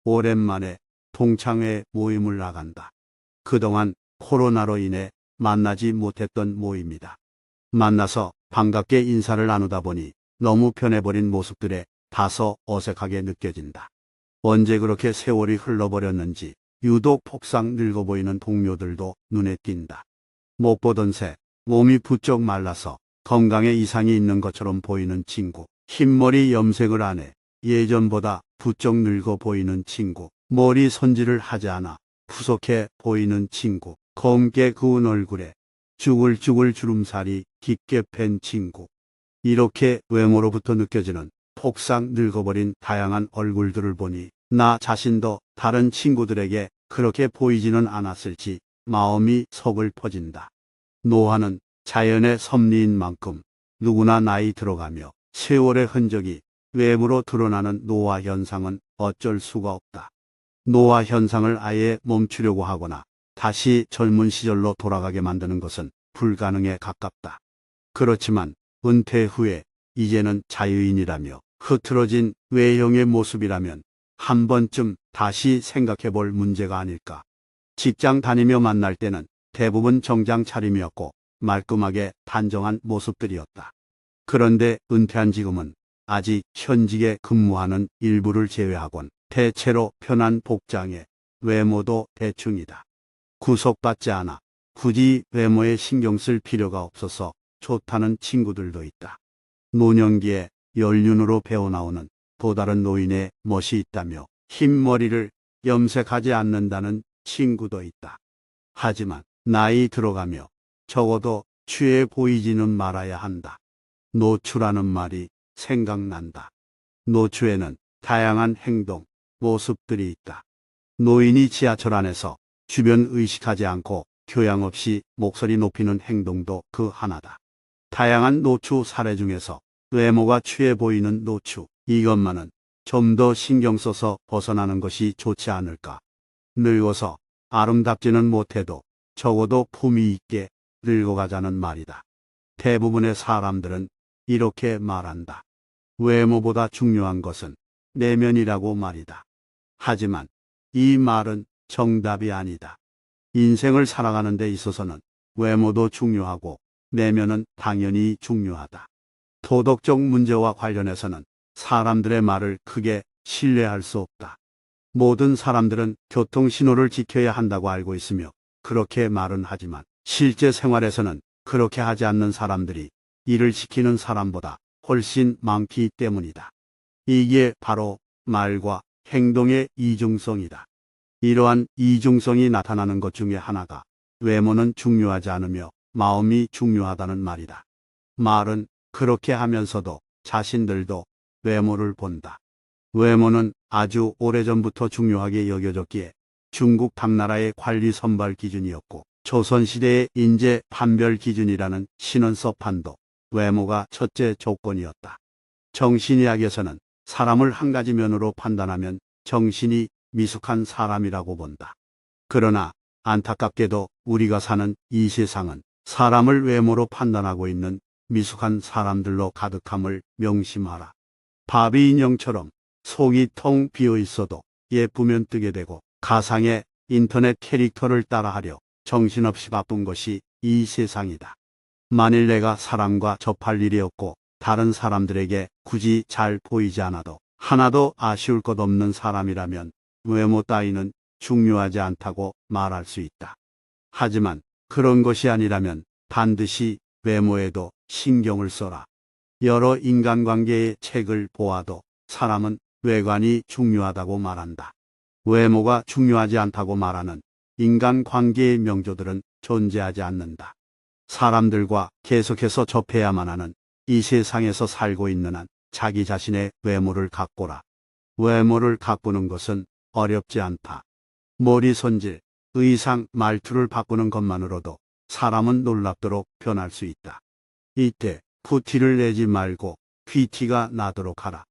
오랜만에 동창회 모임을 나간다. 그동안 코로나로 인해 만나지 못했던 모임이다. 만나서 반갑게 인사를 나누다 보니 너무 변해버린 모습들에 다소 어색하게 느껴진다. 언제 그렇게 세월이 흘러버렸는지 유독 폭삭 늙어 보이는 동료들도 눈에 띈다. 못 보던 새 몸이 부쩍 말라서 건강에 이상이 있는 것처럼 보이는 친구, 흰머리 염색을 안 해 예전보다 부쩍 늙어 보이는 친구, 머리 손질을 하지 않아 푸석해 보이는 친구, 검게 구운 얼굴에 쭈글쭈글 주름살이 깊게 팬 친구. 이렇게 외모로부터 느껴지는 폭삭 늙어버린 다양한 얼굴들을 보니 나 자신도 다른 친구들에게 그렇게 보이지는 않았을지 마음이 서글퍼진다. 노화는 자연의 섭리인 만큼 누구나 나이 들어가며 세월의 흔적이 외부로 드러나는 노화 현상은 어쩔 수가 없다. 노화 현상을 아예 멈추려고 하거나 다시 젊은 시절로 돌아가게 만드는 것은 불가능에 가깝다. 그렇지만 은퇴 후에 이제는 자유인이라며 흐트러진 외형의 모습이라면 한 번쯤 다시 생각해 볼 문제가 아닐까. 직장 다니며 만날 때는 대부분 정장 차림이었고 말끔하게 단정한 모습들이었다. 그런데 은퇴한 지금은 아직 현직에 근무하는 일부를 제외하곤 대체로 편한 복장에 외모도 대충이다. 구속받지 않아 굳이 외모에 신경 쓸 필요가 없어서 좋다는 친구들도 있다. 노년기에 연륜으로 배어나오는 또 다른 노인의 멋이 있다며 흰머리를 염색하지 않는다는 친구도 있다. 하지만 나이 들어가며 적어도 취해 보이지는 말아야 한다. 노추라는 말이 생각난다. 노추에는 다양한 행동, 모습들이 있다. 노인이 지하철 안에서 주변 의식하지 않고 교양 없이 목소리 높이는 행동도 그 하나다. 다양한 노추 사례 중에서 외모가 취해 보이는 노추, 이것만은 좀 더 신경 써서 벗어나는 것이 좋지 않을까. 늙어서 아름답지는 못해도 적어도 품위 있게 늙어가자는 말이다. 대부분의 사람들은 이렇게 말한다. 외모보다 중요한 것은 내면이라고 말이다. 하지만 이 말은 정답이 아니다. 인생을 살아가는 데 있어서는 외모도 중요하고 내면은 당연히 중요하다. 도덕적 문제와 관련해서는 사람들의 말을 크게 신뢰할 수 없다. 모든 사람들은 교통신호를 지켜야 한다고 알고 있으며 그렇게 말은 하지만 실제 생활에서는 그렇게 하지 않는 사람들이 이를 지키는 사람보다 훨씬 많기 때문이다. 이게 바로 말과 행동의 이중성이다. 이러한 이중성이 나타나는 것 중에 하나가 외모는 중요하지 않으며 마음이 중요하다는 말이다. 말은 그렇게 하면서도 자신들도 외모를 본다. 외모는 아주 오래전부터 중요하게 여겨졌기에 중국 당나라의 관리 선발 기준이었고 조선시대의 인재 판별 기준이라는 신원서판도 외모가 첫째 조건이었다. 정신의학에서는 사람을 한 가지 면으로 판단하면 정신이 미숙한 사람이라고 본다. 그러나 안타깝게도 우리가 사는 이 세상은 사람을 외모로 판단하고 있는 미숙한 사람들로 가득함을 명심하라. 바비 인형처럼 속이 텅 비어 있어도 예쁘면 뜨게 되고 가상의 인터넷 캐릭터를 따라하려 정신없이 바쁜 것이 이 세상이다. 만일 내가 사람과 접할 일이 없고 다른 사람들에게 굳이 잘 보이지 않아도 하나도 아쉬울 것 없는 사람이라면 외모 따위는 중요하지 않다고 말할 수 있다. 하지만 그런 것이 아니라면 반드시 외모에도 신경을 써라. 여러 인간관계의 책을 보아도 사람은 외관이 중요하다고 말한다. 외모가 중요하지 않다고 말하는 인간관계의 명조들은 존재하지 않는다. 사람들과 계속해서 접해야만 하는 이 세상에서 살고 있는 한 자기 자신의 외모를 가꾸라. 외모를 가꾸는 것은 어렵지 않다. 머리 손질, 의상, 말투를 바꾸는 것만으로도 사람은 놀랍도록 변할 수 있다. 이때 푸티를 내지 말고 귀티가 나도록 하라.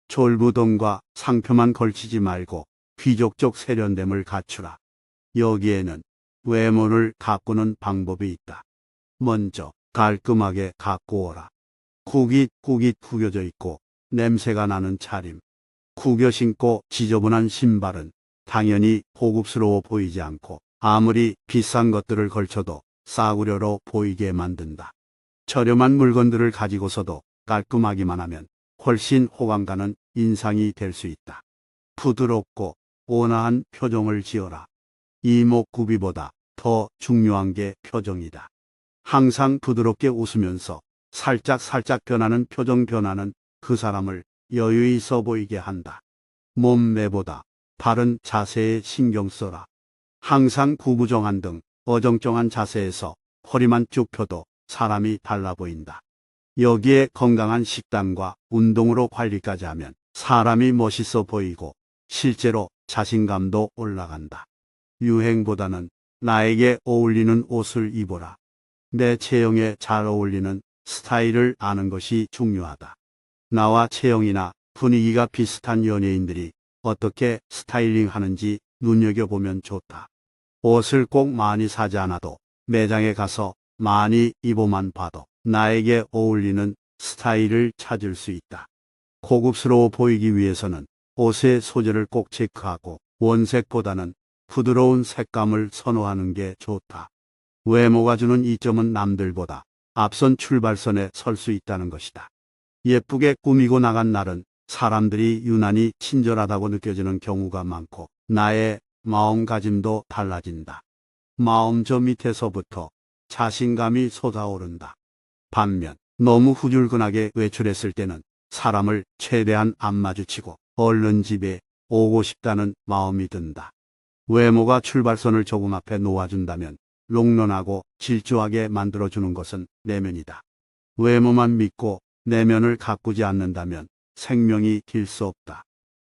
졸부동과 상표만 걸치지 말고 귀족적 세련됨을 갖추라. 여기에는 외모를 가꾸는 방법이 있다. 먼저 깔끔하게 가꾸어라. 구깃구깃 구겨져 있고 냄새가 나는 차림, 구겨 신고 지저분한 신발은 당연히 고급스러워 보이지 않고 아무리 비싼 것들을 걸쳐도 싸구려로 보이게 만든다. 저렴한 물건들을 가지고서도 깔끔하기만 하면 훨씬 호감 가는 인상이 될 수 있다. 부드럽고 온화한 표정을 지어라. 이목구비보다 더 중요한 게 표정이다. 항상 부드럽게 웃으면서 살짝 변하는 표정 변화는 그 사람을 여유 있어 보이게 한다. 몸매보다 바른 자세에 신경 써라. 항상 구부정한 등 어정쩡한 자세에서 허리만 쭉 펴도 사람이 달라 보인다. 여기에 건강한 식단과 운동으로 관리까지 하면 사람이 멋있어 보이고 실제로 자신감도 올라간다. 유행보다는 나에게 어울리는 옷을 입어라. 내 체형에 잘 어울리는 스타일을 아는 것이 중요하다. 나와 체형이나 분위기가 비슷한 연예인들이 어떻게 스타일링 하는지 눈여겨보면 좋다. 옷을 꼭 많이 사지 않아도 매장에 가서 많이 입어만 봐도 나에게 어울리는 스타일을 찾을 수 있다. 고급스러워 보이기 위해서는 옷의 소재를 꼭 체크하고 원색보다는 부드러운 색감을 선호하는 게 좋다. 외모가 주는 이점은 남들보다 앞선 출발선에 설 수 있다는 것이다. 예쁘게 꾸미고 나간 날은 사람들이 유난히 친절하다고 느껴지는 경우가 많고 나의 마음가짐도 달라진다. 마음 저 밑에서부터 자신감이 솟아오른다. 반면 너무 후줄근하게 외출했을 때는 사람을 최대한 안 마주치고 얼른 집에 오고 싶다는 마음이 든다. 외모가 출발선을 조금 앞에 놓아준다면 롱런하고 질주하게 만들어주는 것은 내면이다. 외모만 믿고 내면을 가꾸지 않는다면 생명이 길 수 없다.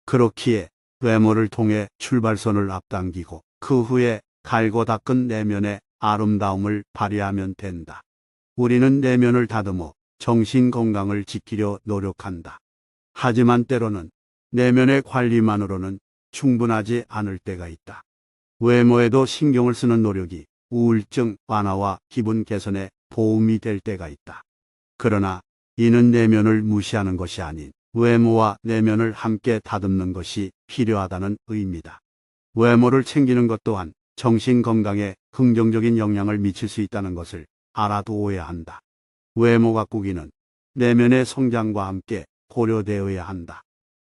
그렇기에 외모를 통해 출발선을 앞당기고 그 후에 갈고 닦은 내면의 아름다움을 발휘하면 된다. 우리는 내면을 다듬어 정신 건강을 지키려 노력한다. 하지만 때로는 내면의 관리만으로는 충분하지 않을 때가 있다. 외모에도 신경을 쓰는 노력이 우울증 완화와 기분 개선에 도움이 될 때가 있다. 그러나 이는 내면을 무시하는 것이 아닌 외모와 내면을 함께 다듬는 것이 필요하다는 의미다. 외모를 챙기는 것 또한 정신 건강에 긍정적인 영향을 미칠 수 있다는 것을 알아두어야 한다. 외모 가꾸기는 내면의 성장과 함께 고려되어야 한다.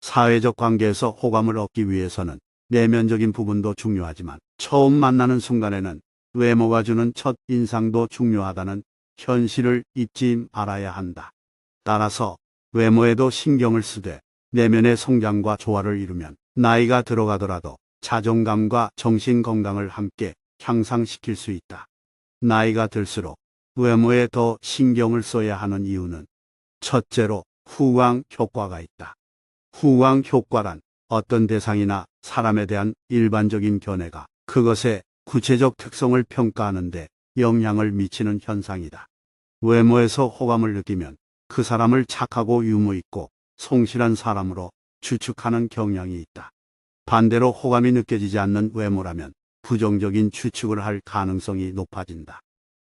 사회적 관계에서 호감을 얻기 위해서는 내면적인 부분도 중요하지만 처음 만나는 순간에는 외모가 주는 첫 인상도 중요하다는 현실을 잊지 말아야 한다. 따라서 외모에도 신경을 쓰되 내면의 성장과 조화를 이루면 나이가 들어가더라도 자존감과 정신 건강을 함께 향상시킬 수 있다. 나이가 들수록 외모에 더 신경을 써야 하는 이유는 첫째로 후광 효과가 있다. 후광 효과란 어떤 대상이나 사람에 대한 일반적인 견해가 그것의 구체적 특성을 평가하는 데 영향을 미치는 현상이다. 외모에서 호감을 느끼면 그 사람을 착하고 유머 있고 성실한 사람으로 추측하는 경향이 있다. 반대로 호감이 느껴지지 않는 외모라면 부정적인 추측을 할 가능성이 높아진다.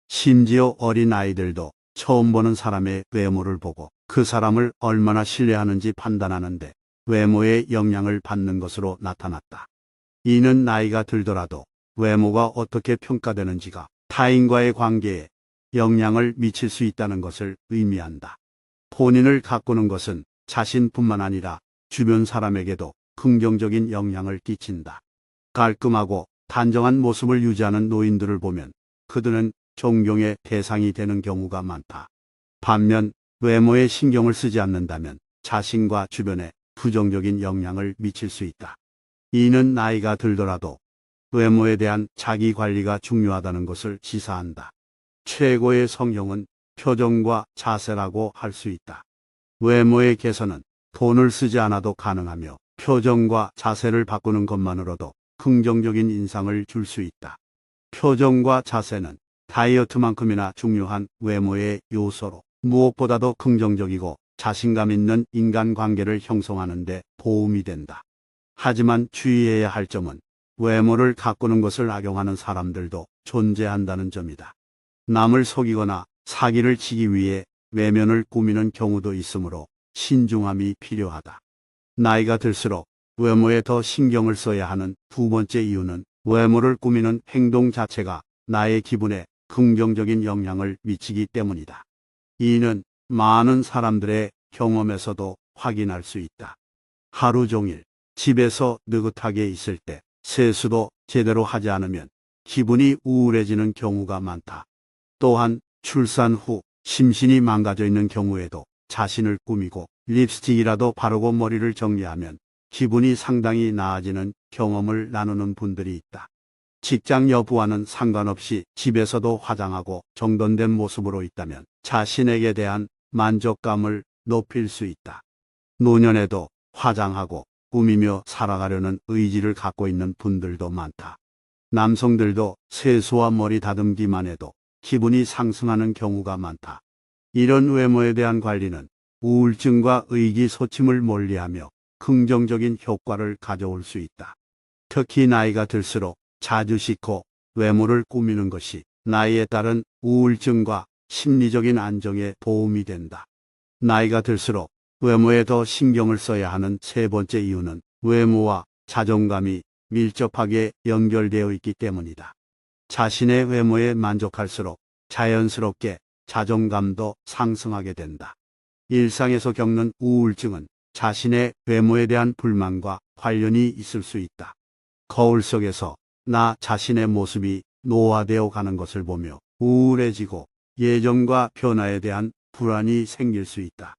심지어 어린 아이들도 처음 보는 사람의 외모를 보고 그 사람을 얼마나 신뢰하는지 판단하는데 외모의 영향을 받는 것으로 나타났다. 이는 나이가 들더라도 외모가 어떻게 평가되는지가 타인과의 관계에 영향을 미칠 수 있다는 것을 의미한다. 본인을 가꾸는 것은 자신뿐만 아니라 주변 사람에게도 긍정적인 영향을 끼친다. 깔끔하고 단정한 모습을 유지하는 노인들을 보면 그들은 존경의 대상이 되는 경우가 많다. 반면 외모에 신경을 쓰지 않는다면 자신과 주변에 부정적인 영향을 미칠 수 있다. 이는 나이가 들더라도 외모에 대한 자기 관리가 중요하다는 것을 시사한다. 최고의 성형은 표정과 자세라고 할 수 있다. 외모의 개선은 돈을 쓰지 않아도 가능하며 표정과 자세를 바꾸는 것만으로도 긍정적인 인상을 줄 수 있다. 표정과 자세는 다이어트만큼이나 중요한 외모의 요소로 무엇보다도 긍정적이고 자신감 있는 인간관계를 형성하는 데 도움이 된다. 하지만 주의해야 할 점은 외모를 가꾸는 것을 악용하는 사람들도 존재한다는 점이다. 남을 속이거나 사기를 치기 위해 외면을 꾸미는 경우도 있으므로 신중함이 필요하다. 나이가 들수록 외모에 더 신경을 써야 하는 두 번째 이유는 외모를 꾸미는 행동 자체가 나의 기분에 긍정적인 영향을 미치기 때문이다. 이는 많은 사람들의 경험에서도 확인할 수 있다. 하루 종일 집에서 느긋하게 있을 때 세수도 제대로 하지 않으면 기분이 우울해지는 경우가 많다. 또한 출산 후 심신이 망가져 있는 경우에도 자신을 꾸미고 립스틱이라도 바르고 머리를 정리하면 기분이 상당히 나아지는 경험을 나누는 분들이 있다. 직장 여부와는 상관없이 집에서도 화장하고 정돈된 모습으로 있다면 자신에게 대한 만족감을 높일 수 있다. 노년에도 화장하고 꾸미며 살아가려는 의지를 갖고 있는 분들도 많다. 남성들도 세수와 머리 다듬기만 해도 기분이 상승하는 경우가 많다. 이런 외모에 대한 관리는 우울증과 의기소침을 멀리하며 긍정적인 효과를 가져올 수 있다. 특히 나이가 들수록 자주 씻고 외모를 꾸미는 것이 나이에 따른 우울증과 심리적인 안정에 도움이 된다. 나이가 들수록 외모에 더 신경을 써야 하는 세 번째 이유는 외모와 자존감이 밀접하게 연결되어 있기 때문이다. 자신의 외모에 만족할수록 자연스럽게 자존감도 상승하게 된다. 일상에서 겪는 우울증은 자신의 외모에 대한 불만과 관련이 있을 수 있다. 거울 속에서 나 자신의 모습이 노화되어 가는 것을 보며 우울해지고 예전과 변화에 대한 불안이 생길 수 있다.